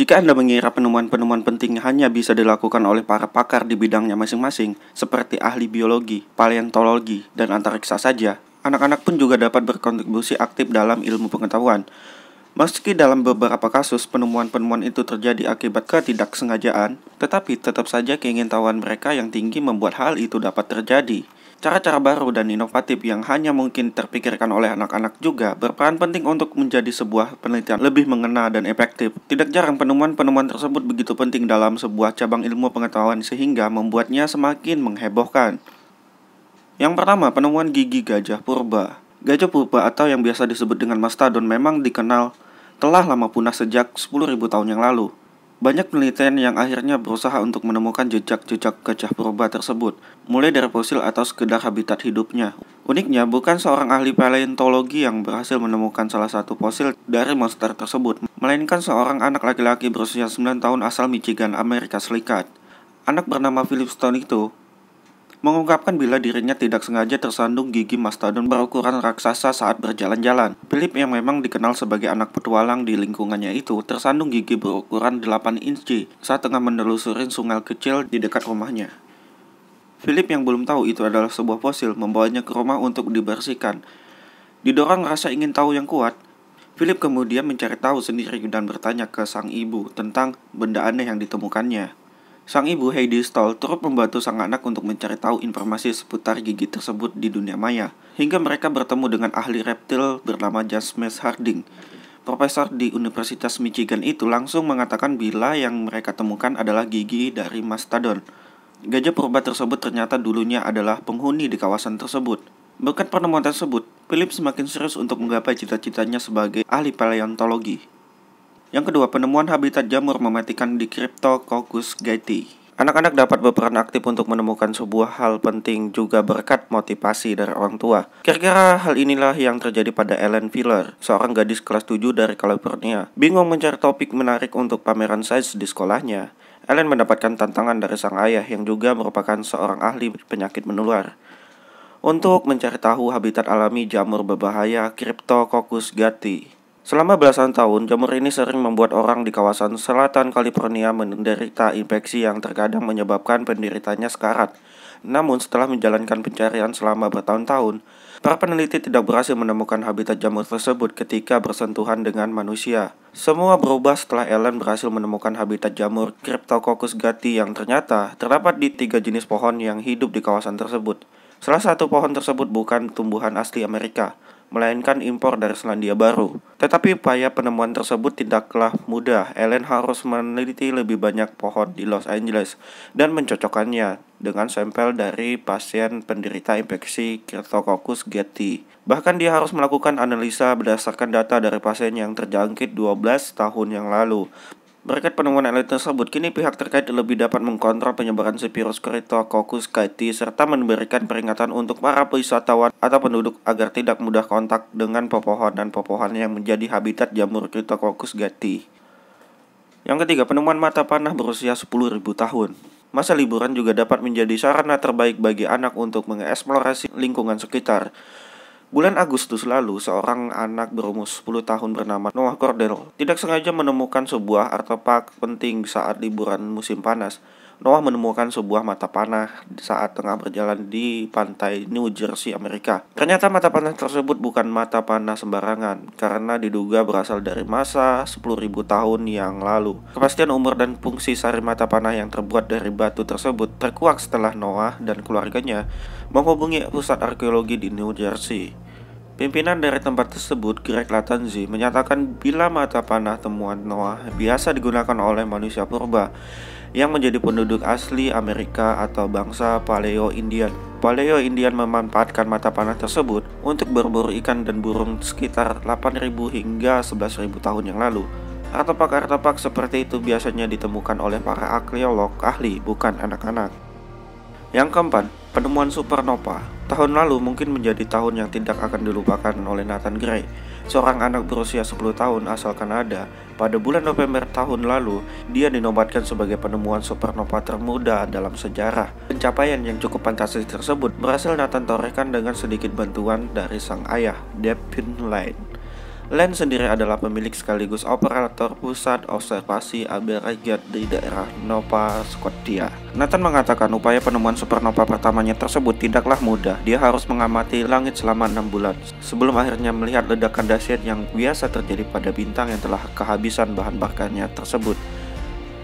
Jika Anda mengira penemuan-penemuan penting hanya bisa dilakukan oleh para pakar di bidangnya masing-masing, seperti ahli biologi, paleontologi, dan antariksa saja, anak-anak pun juga dapat berkontribusi aktif dalam ilmu pengetahuan. Meski dalam beberapa kasus penemuan-penemuan itu terjadi akibat ketidaksengajaan, tetapi tetap saja keingintahuan mereka yang tinggi membuat hal itu dapat terjadi. Cara-cara baru dan inovatif yang hanya mungkin terpikirkan oleh anak-anak juga berperan penting untuk menjadi sebuah penelitian lebih mengena dan efektif. Tidak jarang penemuan-penemuan tersebut begitu penting dalam sebuah cabang ilmu pengetahuan sehingga membuatnya semakin menghebohkan. Yang pertama, penemuan gigi gajah purba. Gajah purba atau yang biasa disebut dengan mastodon memang dikenal telah lama punah sejak 10.000 tahun yang lalu. Banyak penelitian yang akhirnya berusaha untuk menemukan jejak-jejak gajah purba tersebut, mulai dari fosil atau sekedar habitat hidupnya. Uniknya, bukan seorang ahli paleontologi yang berhasil menemukan salah satu fosil dari monster tersebut, melainkan seorang anak laki-laki berusia 9 tahun asal Michigan, Amerika Serikat. Anak bernama Philip Stone itu mengungkapkan bila dirinya tidak sengaja tersandung gigi mastodon berukuran raksasa saat berjalan-jalan. Philip yang memang dikenal sebagai anak petualang di lingkungannya itu tersandung gigi berukuran 8 inci saat tengah menelusuri sungai kecil di dekat rumahnya. Philip yang belum tahu itu adalah sebuah fosil membawanya ke rumah untuk dibersihkan. Didorong rasa ingin tahu yang kuat, Philip kemudian mencari tahu sendiri dan bertanya ke sang ibu tentang benda aneh yang ditemukannya. Sang ibu Heidi Stoll turut membantu sang anak untuk mencari tahu informasi seputar gigi tersebut di dunia maya, hingga mereka bertemu dengan ahli reptil bernama James Harding. Profesor di Universitas Michigan itu langsung mengatakan bila yang mereka temukan adalah gigi dari mastodon. Gajah purba tersebut ternyata dulunya adalah penghuni di kawasan tersebut. Berkat penemuan tersebut, Philip semakin serius untuk menggapai cita-citanya sebagai ahli paleontologi. Yang kedua, penemuan habitat jamur mematikan di Cryptococcus gatei. Anak-anak dapat berperan aktif untuk menemukan sebuah hal penting juga berkat motivasi dari orang tua. Kira-kira hal inilah yang terjadi pada Ellen Wheeler, seorang gadis kelas 7 dari California. Bingung mencari topik menarik untuk pameran sains di sekolahnya, Ellen mendapatkan tantangan dari sang ayah yang juga merupakan seorang ahli penyakit menular untuk mencari tahu habitat alami jamur berbahaya Cryptococcus gatei. Selama belasan tahun, jamur ini sering membuat orang di kawasan selatan California menderita infeksi yang terkadang menyebabkan penderitanya sekarat. Namun setelah menjalankan pencarian selama bertahun-tahun, para peneliti tidak berhasil menemukan habitat jamur tersebut ketika bersentuhan dengan manusia. Semua berubah setelah Ellen berhasil menemukan habitat jamur Cryptococcus gatei yang ternyata terdapat di 3 jenis pohon yang hidup di kawasan tersebut. Salah satu pohon tersebut bukan tumbuhan asli Amerika, melainkan impor dari Selandia Baru. Tetapi upaya penemuan tersebut tidaklah mudah. Ellen harus meneliti lebih banyak pohon di Los Angeles dan mencocokkannya dengan sampel dari pasien penderita infeksi Cryptococcus gatei. Bahkan dia harus melakukan analisa berdasarkan data dari pasien yang terjangkit 12 tahun yang lalu. Berkat penemuan Ellen tersebut, kini pihak terkait lebih dapat mengkontrol penyebaran si virus Cryptococcus gatei serta memberikan peringatan untuk para wisatawan atau penduduk agar tidak mudah kontak dengan pepohonan-pepohonan yang menjadi habitat jamur Cryptococcus gatei. Yang ketiga, penemuan mata panah berusia 10.000 tahun. Masa liburan juga dapat menjadi sarana terbaik bagi anak untuk mengeksplorasi lingkungan sekitar. Bulan Agustus lalu, seorang anak berumur 10 tahun bernama Noah Cordell tidak sengaja menemukan sebuah artefak penting saat liburan musim panas. Noah menemukan sebuah mata panah saat tengah berjalan di pantai New Jersey, Amerika. Ternyata mata panah tersebut bukan mata panah sembarangan, karena diduga berasal dari masa 10.000 tahun yang lalu. Kepastian umur dan fungsi sari mata panah yang terbuat dari batu tersebut terkuak setelah Noah dan keluarganya menghubungi pusat arkeologi di New Jersey. Pimpinan dari tempat tersebut, Greg Latanzi, menyatakan bila mata panah temuan Noah biasa digunakan oleh manusia purba yang menjadi penduduk asli Amerika atau bangsa Paleo-Indian. Paleo-Indian memanfaatkan mata panah tersebut untuk berburu ikan dan burung sekitar 8.000 hingga 11.000 tahun yang lalu. Artefak-artefak seperti itu biasanya ditemukan oleh para arkeolog ahli, bukan anak-anak. Yang keempat, penemuan supernova. Tahun lalu mungkin menjadi tahun yang tidak akan dilupakan oleh Nathan Gray, seorang anak berusia 10 tahun asal Kanada. Pada bulan November tahun lalu, dia dinobatkan sebagai penemuan supernova termuda dalam sejarah. Pencapaian yang cukup fantastis tersebut berhasil Nathan torehkan dengan sedikit bantuan dari sang ayah, Dave Finlay. Len sendiri adalah pemilik sekaligus operator pusat observasi aberrated di daerah Nova Scotia. Nathan mengatakan upaya penemuan supernova pertamanya tersebut tidaklah mudah. Dia harus mengamati langit selama 6 bulan sebelum akhirnya melihat ledakan dahsyat yang biasa terjadi pada bintang yang telah kehabisan bahan bakarnya tersebut.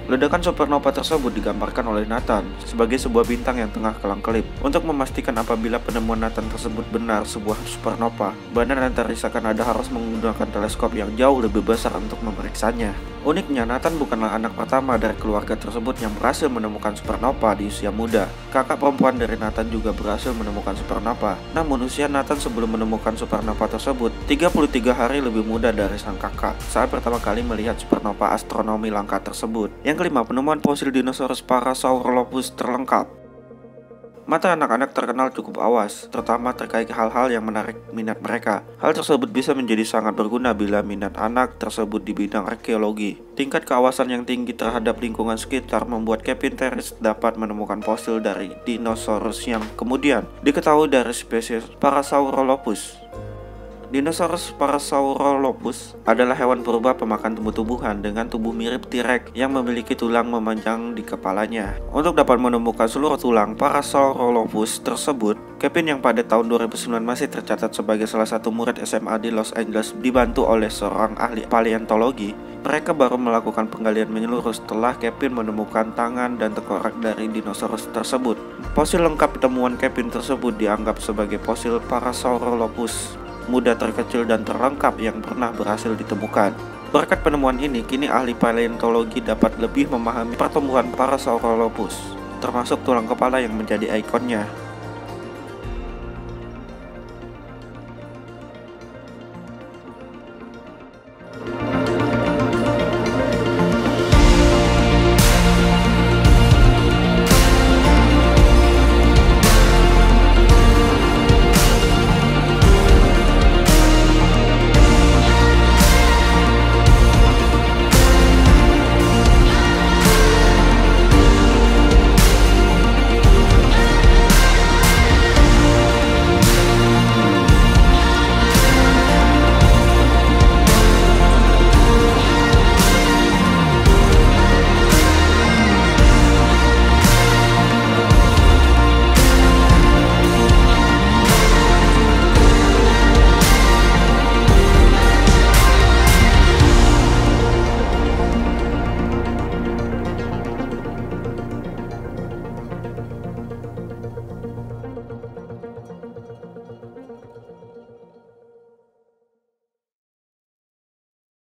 Ledakan supernova tersebut digambarkan oleh Nathan sebagai sebuah bintang yang tengah kelang-kelip. Untuk memastikan apabila penemuan Nathan tersebut benar sebuah supernova, badan antariksa Kanada harus menggunakan teleskop yang jauh lebih besar untuk memeriksanya. Uniknya, Nathan bukanlah anak pertama dari keluarga tersebut yang berhasil menemukan supernova di usia muda. Kakak perempuan dari Nathan juga berhasil menemukan supernova. Namun usia Nathan sebelum menemukan supernova tersebut 33 hari lebih muda dari sang kakak saat pertama kali melihat supernova astronomi langka tersebut. Yang kelima, penemuan fosil dinosaurus Parasaurolophus terlengkap. Mata anak-anak terkenal cukup awas, terutama terkait hal-hal yang menarik minat mereka. Hal tersebut bisa menjadi sangat berguna bila minat anak tersebut di bidang arkeologi. Tingkat keawasan yang tinggi terhadap lingkungan sekitar membuat Kevin Terris dapat menemukan fosil dari dinosaurus yang kemudian diketahui dari spesies Parasaurolophus. Dinosaurus Parasaurolophus adalah hewan purba pemakan tumbuh-tumbuhan dengan tubuh mirip T-Rex yang memiliki tulang memanjang di kepalanya. Untuk dapat menemukan seluruh tulang Parasaurolophus tersebut, Kevin yang pada tahun 2009 masih tercatat sebagai salah satu murid SMA di Los Angeles dibantu oleh seorang ahli paleontologi. Mereka baru melakukan penggalian menyeluruh setelah Kevin menemukan tangan dan tengkorak dari dinosaurus tersebut. Fosil lengkap temuan Kevin tersebut dianggap sebagai fosil Parasaurolophus muda terkecil dan terlengkap yang pernah berhasil ditemukan. Berkat penemuan ini, kini ahli paleontologi dapat lebih memahami pertumbuhan Parasaurolophus, termasuk tulang kepala yang menjadi ikonnya.